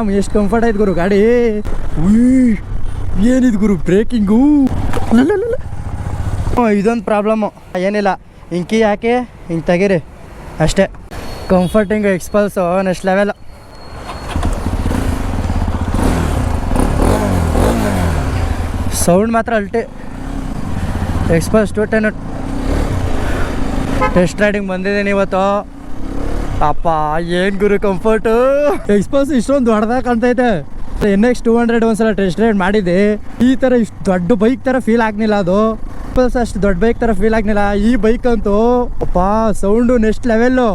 ಎಷ್ಟು ಕಂಫರ್ಟ್ ಆಯ್ತು ಗುರು ಗಾಡಿ. ಏನಿದು ಗುರು ಬ್ರೇಕಿಂಗು. ಇದೊಂದು ಪ್ರಾಬ್ಲಮ್ಮು, ಏನಿಲ್ಲ ಹಿಂಗೆ ಕೀ ಹಾಕಿ ಹಿಂಗೆ ತೆಗೀರಿ ಅಷ್ಟೇ. Comforting XPulse next level. Sound ಮಾತ್ರ ಅಲ್ಟಿ. ಎಕ್ಸ್ಪಲ್ಸ್ 210 ಟೆಸ್ಟ್ ರೈಡಿಂಗ್ ಬಂದಿದ್ದೀನಿ ಇವತ್ತು. ಅಪ್ಪ ಏನು ಗುರು ಕಂಫರ್ಟು. ಎಕ್ಸ್ಪಲ್ಸ್ ಇಷ್ಟೊಂದು ದೊಡ್ಡದಾಗಿ ಕಾಣ್ತೈತೆ. NX 200 ಒಂದ್ಸಲ ಟೆಸ್ಟ್ ರೈಡ್ ಮಾಡಿದ್ದೆ. ಈ ಥರ ಇಷ್ಟು ದೊಡ್ಡ ಬೈಕ್ ಥರ ಫೀಲ್ ಆಗಲಿಲ್ಲ. ಅದು ಎಕ್ಸ್ಪಲ್ಸ್ ಅಷ್ಟು ದೊಡ್ಡ ಬೈಕ್ ಥರ ಫೀಲ್ ಆಗಲಿಲ್ಲ. ಈ ಬೈಕ್ ಅಂತೂ ಅಪ್ಪ ಸೌಂಡು ನೆಕ್ಸ್ಟ್ ಲೆವೆಲ್ಲು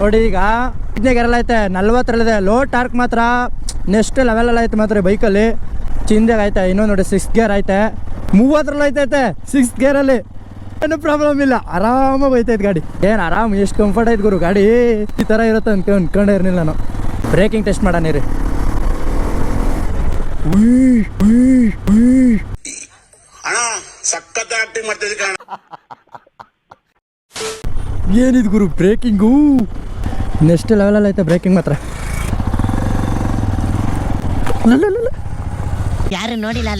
ನೋಡಿ. ಈಗ 5ನೇ ಗೇರಲ್ಲಿ ಐತೆ, 40ರಲ್ಲಿದೆ. ಲೋ ಟಾರ್ಕ್ ಮಾತ್ರ ನೆಕ್ಸ್ಟ್ ಲೆವೆಲಲ್ಲಿ ಐತೆ ಮಾತ್ರ ಬೈಕಲ್ಲಿ. ಚಿಂದಾಗ ಐತೆ. ಇನ್ನೂ ನೋಡಿ 6th ಗೇರ್ ಐತೆ, 30ರಲ್ಲಿ ಐತೈತೆ 6th ಗೇರಲ್ಲಿ. ಏನು ಪ್ರಾಬ್ಲಮ್ ಇಲ್ಲ, ಆರಾಮಾಗಿ ಹೋಯ್ತೈತೆ ಗಾಡಿ. ಏನು ಆರಾಮ್, ಎಷ್ಟು ಕಂಫರ್ಟ್ ಐತೆ ಗುರು ಗಾಡಿ. ಈ ಥರ ಇರುತ್ತೆ ಅನ್ಕೊಂಡೇ ಇರಲಿಲ್ಲ ನಾನು. ಬ್ರೇಕಿಂಗ್ ಟೆಸ್ಟ್ ಮಾಡೋಣ ರೀ. ಏನಿದು ಗುರು ಬ್ರೇಕಿಂಗು. ನೆಕ್ಸ್ಟ್ ಲೆವೆಲಲ್ಲಿ ಐತೆ ಬ್ರೇಕಿಂಗ್ ಮಾತ್ರ. ಯಾರು ನೋಡಿಲ್ಲ,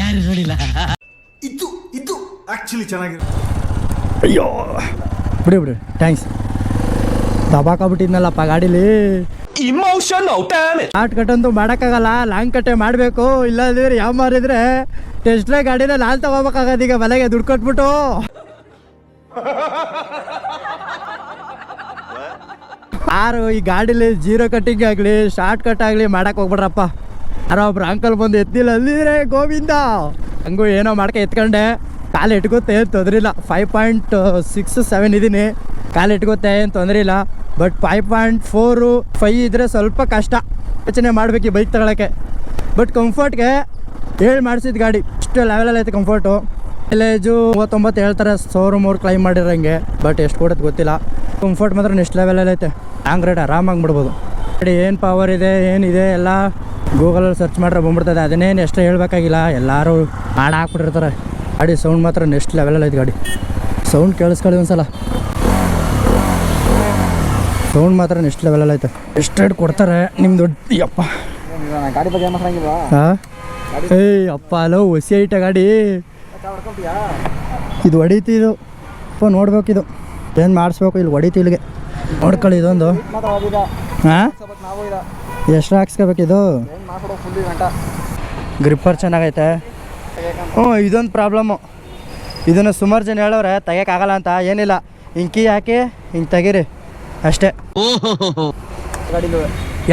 ಯಾರು ನೋಡಿಲ್ಲ. ಇದು ಆಕ್ಚುಲಿ ಚೆನ್ನಾಗಿದೆ. ಅಯ್ಯೋ ಬಿಡಿ ಥ್ಯಾಂಕ್ಸ್. ದಬಾಕಾಗ್ಬಿಟ್ಟಿದ್ನಲ್ಲಪ್ಪ ಗಾಡೀಲಿ. ಶಾರ್ಟ್ ಕಟ್ ಅಂತೂ ಮಾಡೋಕ್ಕಾಗಲ್ಲ, ಲಾಂಗ್ ಕಟ್ಟೆ ಮಾಡಬೇಕು. ಇಲ್ಲದಿದ್ರೆ ಯಾವ ಮಾರಿದ್ರೆ ಟೆಸ್ಟ್ ರೈಡ್ ಗಾಡಿನ ನಾನು ತಗೋಬೇಕಾಗದು. ಈಗ ಮನೆಗೆ ದುಡ್ಡು ಕೊಟ್ಬಿಟ್ಟು ಯಾರು ಈ ಗಾಡೀಲಿ ಜೀರೋ ಕಟ್ಟಿಂಗ್ ಆಗಲಿ ಶಾರ್ಟ್ ಕಟ್ ಆಗಲಿ ಮಾಡಕ್ಕೆ ಹೋಗ್ಬಿಡ್ರಪ್ಪ. ಯಾರೋ ಒಬ್ರು ಅಂಕಲ್ ಬಂದು ಎತ್ತಿಲ್ಲ ಅಲ್ಲಿದ್ರೆ ಗೋವಿಂದ. ಹಂಗೂ ಏನೋ ಮಾಡ್ಕೆ ಎತ್ಕೊಂಡೆ. ಕಾಲು ಇಟ್ಕೋತೆ ಏನು ತೊಂದರೆ ಇಲ್ಲ. 5.67 ಇದ್ದೀನಿ. ಕಾಲು ಇಟ್ಕೋತೆ ಏನು ತೊಂದರೆ ಇಲ್ಲ. ಬಟ್ 5.4 5 ಇದ್ದರೆ ಸ್ವಲ್ಪ ಕಷ್ಟ. ಯೋಚನೆ ಮಾಡಬೇಕು ಈ ಬೈಕ್ ತಗೊಳ್ಳೋಕ್ಕೆ. ಬಟ್ ಕಂಫರ್ಟ್ಗೆ ಹೇಳಿ ಮಾಡಿಸಿದ ಗಾಡಿ ಇಷ್ಟು ಲೆವೆಲಲ್ಲಿ ಐತೆ ಕಂಫರ್ಟು. ಮೈಲೇಜು 39 ಹೇಳ್ತಾರೆ, 1,300 ಕ್ಲೈಮ್ ಮಾಡಿರೋಂಗೆ. ಬಟ್ ಎಷ್ಟು ಕೊಡೋದು ಗೊತ್ತಿಲ್ಲ. ಕಂಫರ್ಟ್ ಮಾತ್ರ ನೆಕ್ಸ್ಟ್ ಲೆವೆಲಲ್ಲಿ ಐತೆ. ಲಾಂಗ್ ರೈಡ್ ಆರಾಮಾಗಿ ಬಿಡ್ಬೋದು. ಗಾಡಿ ಏನು ಪವರ್ ಇದೆ ಏನಿದೆ ಎಲ್ಲ ಗೂಗಲಲ್ಲಿ ಸರ್ಚ್ ಮಾಡ್ರೆ ಬಂದ್ಬಿಡ್ತದೆ. ಅದನ್ನೇನು ಎಷ್ಟೇ ಹೇಳ್ಬೇಕಾಗಿಲ್ಲ, ಎಲ್ಲರೂ ಹಾಡು ಹಾಕ್ಬಿಟ್ಟಿರ್ತಾರೆ. ಗಾಡಿ ಸೌಂಡ್ ಮಾತ್ರ ನೆಕ್ಸ್ಟ್ ಲೆವೆಲಲ್ಲಿ ಐತೆ. ಗಾಡಿ ಸೌಂಡ್ ಕೇಳಿಸ್ಕೊಳ್ಳಿ ಒಂದ್ಸಲ. ಸೌಂಡ್ ಮಾತ್ರ ನೆಕ್ಸ್ಟ್ ಲೆವೆಲಲ್ಲಿ ಐತೆ. ಎಷ್ಟು ರೇಟ್ ಕೊಡ್ತಾರೆ ನಿಮ್ದು? ಅಪ್ಪ ಗಾಡಿ ಬಗ್ಗೆ ಮಾತಾಡಂಗಿಲ್ವಾ? ಹಾಂ ಅಪ್ಪ ಅಲೋ ಹೊಸಿ ಐಟ ಗಾಡಿ. ಇದು ಹೊಡೀತಿ. ಇದು ಅಪ್ಪ ನೋಡ್ಬೇಕು. ಇದು ಏನು ಮಾಡಿಸ್ಬೇಕು. ಇಲ್ಲಿ ಹೊಡೀತಿ. ಇಲ್ಲಿಗೆ ನೋಡ್ಕೊಳ್ಳಿ ಇದೊಂದು. ಹಾಂ ಎಷ್ಟು ಹಾಕ್ಸ್ಕೋಬೇಕು ಇದು? ಗ್ರಿಪ್ಪರ್ ಚೆನ್ನಾಗೈತೆ. ಇದೊಂದು ಪ್ರಾಬ್ಲಮ್ಮು. ಇದನ್ನು ಸುಮಾರು ಜನ ಹೇಳೋರೆ ತೆಗಿಯೋಕ್ಕಾಗಲ್ಲ ಅಂತ. ಏನಿಲ್ಲ ಹಿಂಗೆ ಕೀ ಹಾಕಿ ಹಿಂಗೆ ತೆಗೀರಿ ಅಷ್ಟೇ.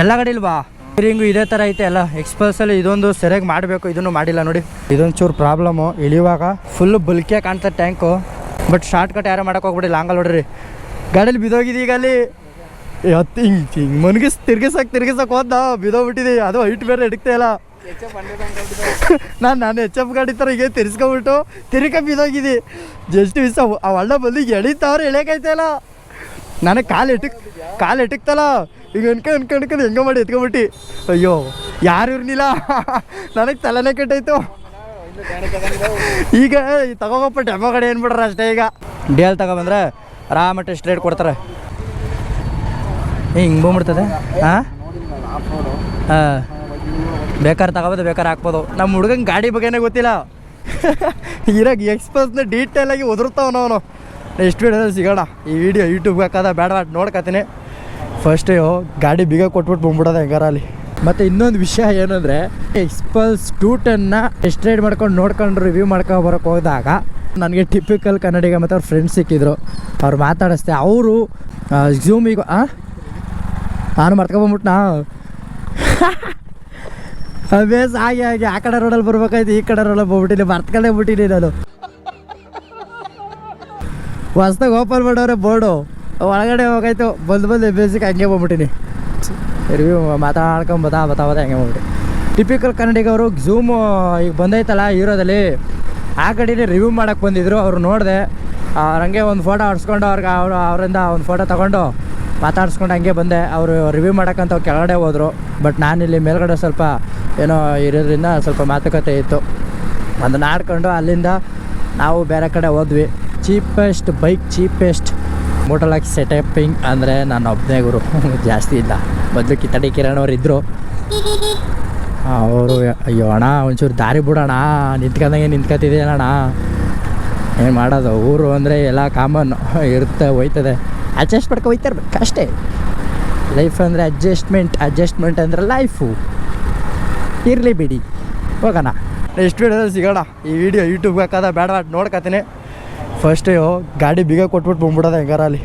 ಎಲ್ಲ ಗಾಡಿಲ್ವಾ ಸ್ಟೀರಿಂಗು ಇದೇ ಥರ ಐತೆ ಎಲ್ಲ. ಎಕ್ಸ್ಪಲ್ಸಲ್ಲಿ ಇದೊಂದು ಸರಿಯಾಗಿ ಮಾಡಬೇಕು. ಇದನ್ನು ಮಾಡಿಲ್ಲ ನೋಡಿ. ಇದೊಂದು ಚೂರು ಪ್ರಾಬ್ಲಮ್ಮು. ಇಳಿಯುವಾಗ ಫುಲ್ಲು ಬಲ್ಕಿಯಾಗಿ ಕಾಣ್ತದೆ ಟ್ಯಾಂಕು. ಬಟ್ ಶಾರ್ಟ್ ಕಟ್ ಯಾರು ಮಾಡೋಕೆ ಹೋಗ್ಬಿಡಿ. ಲಾಂಗಲ್ಲಿ ನೋಡ್ರಿ ಗಾಡೀಲಿ ಬಿದ್ದೋಗಿದೆ. ಈಗ ಅಲ್ಲಿ ಹತ್ತು ಹಿಂಗೆ ಮನ್ಗಿಸ್ ತಿರ್ಗಿಸಕ್ಕೆ ಹೋದ ಬಿದ್ದೋಗ್ಬಿಟ್ಟಿದೆ. ಅದು ಹೈಟ್ ಬೇರೆ ಹಿಡಿಕ್ತಾ ಇಲ್ಲ. ನಾನು HF ಗಾಡಿ ಥರ ಈಗ ತಿರ್ಸ್ಕೊಬಿಟ್ಟು ತಿರ್ಗ ಬಿದ್ದೋಗಿದ್ದೆ. Just miss. ಅವು ಅಣ್ಣ ಬಂದು ಎಳಿತಾವ್ರೆ, ಎಳೆಯಕೈತೆ ಇಲ್ಲ. ನನಗೆ ಕಾಲು ಎಟಕ್ತಲ್ಲ. ಈಗ ಅನ್ಕೊಂಡು ಹೆಂಗೆ ಮಾಡಿ ಎತ್ಕೊಬಿಟ್ಟು. ಅಯ್ಯೋ ಯಾರು ಇರ್ನಿಲ್ಲ. ನನಗೆ ತಲೆನೇ ಕೆಟ್ಟಾಯ್ತು. ಈಗ ತಗೋಗಪ್ಪ ಡೆಮೋ ಗಾಡಿ ಏನ್ಬಿಡ್ರ ಅಷ್ಟೇ. ಈಗ DL ತಗೊಬಂದ್ರೆ ಆರಾಮ ಟೆಸ್ಟ್ ರೈಡ್ ಕೊಡ್ತಾರೆ. ಹಿಂಗೆ ಬಂದ್ಬಿಡ್ತದೆ. ಹಾಂ ಬೇಕಾದ್ರೆ ತಗೋಬೋದು, ಬೇಕಾದ್ರೆ ಹಾಕ್ಬೋದು. ನಮ್ಮ ಹುಡುಗಂಗೆ ಗಾಡಿ ಬಗ್ಗೆನೇ ಗೊತ್ತಿಲ್ಲ. ಇರಾಗ ಎಕ್ಸ್ಪಲ್ಸ್ನ ಡೀಟೇಲಾಗಿ ಒದರ್ತಾವ ಅವನು. ನೆಕ್ಸ್ಟ್ ವೀಡಿಯೋದಲ್ಲಿ ಸಿಗೋಣ. ಈ ವಿಡಿಯೋ ಯೂಟ್ಯೂಬ್ಗೆ ಹಾಕೋದ ಬೇಡ ನೋಡ್ಕೊತೀನಿ. ಫಸ್ಟು ಗಾಡಿ ಬೀಗ ಕೊಟ್ಬಿಟ್ಟು ಬಂದ್ಬಿಡೋದು ಹೆಂಗಾರಲ್ಲಿ. ಮತ್ತು ಇನ್ನೊಂದು ವಿಷಯ ಏನಂದರೆ ಎಕ್ಸ್ಪಲ್ಸ್ 210ನ ಟೆಸ್ಟ್ ರೈಡ್ ಮಾಡ್ಕೊಂಡು ನೋಡ್ಕೊಂಡು ರಿವ್ಯೂ ಮಾಡ್ಕೊಂಡು ಬರೋಕ್ಕೆ ಹೋದಾಗ ನನಗೆ ಟಿಪಿಕಲ್ ಕನ್ನಡಿಗ ಮತ್ತು ಅವ್ರ ಫ್ರೆಂಡ್ಸ್ ಸಿಕ್ಕಿದ್ರು. ಅವ್ರು ಮಾತಾಡಿಸ್ದೆ. ಅವರು ಝೂಮಿಗೆ ನಾನು ಮರ್ತ್ಕೊಂಡ್ಬಂದ್ಬಿಟ್ನಾ. ಬೇಸ್ ಹಾಗೆ ಆ ಕಡೆ ರೋಡಲ್ಲಿ ಬರ್ಬೇಕಾಯ್ತು, ಈ ಕಡೆ ರೋಡಲ್ಲಿ ಹೋಗ್ಬಿಟ್ಟಿನಿ. ಮರ್ತ್ಕೊಂಡೇ ಬಿಟ್ಟಿನಿ ನಾನು. ಹೊಸ್ದಾಗಿ ಓಪನ್ ಮಾಡೋರೆ ಬೋರ್ಡು, ಒಳಗಡೆ ಹೋಗಾಯ್ತು. ಬಂದು ಬೇಸಿಗೆ ಹಂಗೆ ಬಂದ್ಬಿಟ್ಟಿನಿ. ರಿವ್ಯೂ ಮಾತಾಡ್ಕೊಂಡು ಬತಾ ಹಂಗೆ ಹೋಗ್ಬಿಟ್ಟು. ಟಿಪಿಕಲ್ ಕನ್ನಡಿಗವರು ಝೂಮ್ ಈಗ ಬಂದೈತಲ್ಲ ಹೀರೋದಲ್ಲಿ, ಆ ಗಾಡಿನೇ ರಿವ್ಯೂ ಮಾಡೋಕ್ಕೆ ಬಂದಿದ್ರು. ಅವ್ರು ನೋಡಿದೆ. ಹಂಗೆ ಒಂದು ಫೋಟೋ ಹೊಡ್ಸ್ಕೊಂಡು ಅವರಿಂದ ಒಂದು ಫೋಟೋ ತೊಗೊಂಡು ಮಾತಾಡ್ಸ್ಕೊಂಡು ಹಂಗೆ ಬಂದೆ. ಅವರು ರಿವ್ಯೂ ಮಾಡೋಕ್ಕಂತ ಕೆಳಗಡೆ ಹೋದರು. ಬಟ್ ನಾನಿಲ್ಲಿ ಮೇಲ್ಗಡೆ ಸ್ವಲ್ಪ ಏನೋ ಇರೋದ್ರಿಂದ ಸ್ವಲ್ಪ ಮಾತುಕತೆ ಇತ್ತು. ಅದನ್ನು ಆಡ್ಕೊಂಡು ಅಲ್ಲಿಂದ ನಾವು ಬೇರೆ ಕಡೆ ಹೋದ್ವಿ. ಚೀಪೆಸ್ಟ್ ಮೋಟಲಾಗಿ ಸೆಟಪಿಂಗ್ ಅಂದರೆ ನಾನು ಒಬ್ಬನೇ ಗುರು ಜಾಸ್ತಿ ಇಲ್ಲ. ಮೊದಲು ಕಿತ್ತಡಿ ಕಿರಣ್ ಅವ್ರು ಇದ್ದರು, ಅವರು ಅಯ್ಯೋ ಅಣ್ಣ ಒಂಚೂರು ದಾರಿ ಬಿಡೋಣ ನಿಂತ್ಕೊಂಡಂಗೆ ನಿಂತ್ಕೊತಿದ್ದೀನಣ್ಣ. ಏನು ಮಾಡೋದು, ಊರು ಅಂದರೆ ಎಲ್ಲ ಕಾಮನ್ ಇರುತ್ತೆ, ಹೋಯ್ತದೆ, ಅಡ್ಜಸ್ಟ್ ಮಾಡ್ಕೊ ಹೋಯ್ತಿರ್ಬೇಕು ಅಷ್ಟೇ. ಲೈಫ್ ಅಂದರೆ ಅಡ್ಜಸ್ಟ್ಮೆಂಟ್ ಅಂದರೆ ಲೈಫು. ಇರಲಿ ಬಿಡಿ, ಹೋಗೋಣ. ನೆಕ್ಸ್ಟ್ ವೀಡಿಯೋದಲ್ಲಿ ಸಿಗೋಣ. ಈ ವಿಡಿಯೋ ಯೂಟ್ಯೂಬ್ಗೆ ಹಾಕೋದ ಬೇಡ ನೋಡ್ಕೊತೀನಿ. ಫಸ್ಟು ಗಾಡಿ ಬೀಗ ಕೊಟ್ಬಿಟ್ಟು ಬಂದ್ಬಿಡೋದ ಹೆಂಗಾರ ಅಲ್ಲಿ.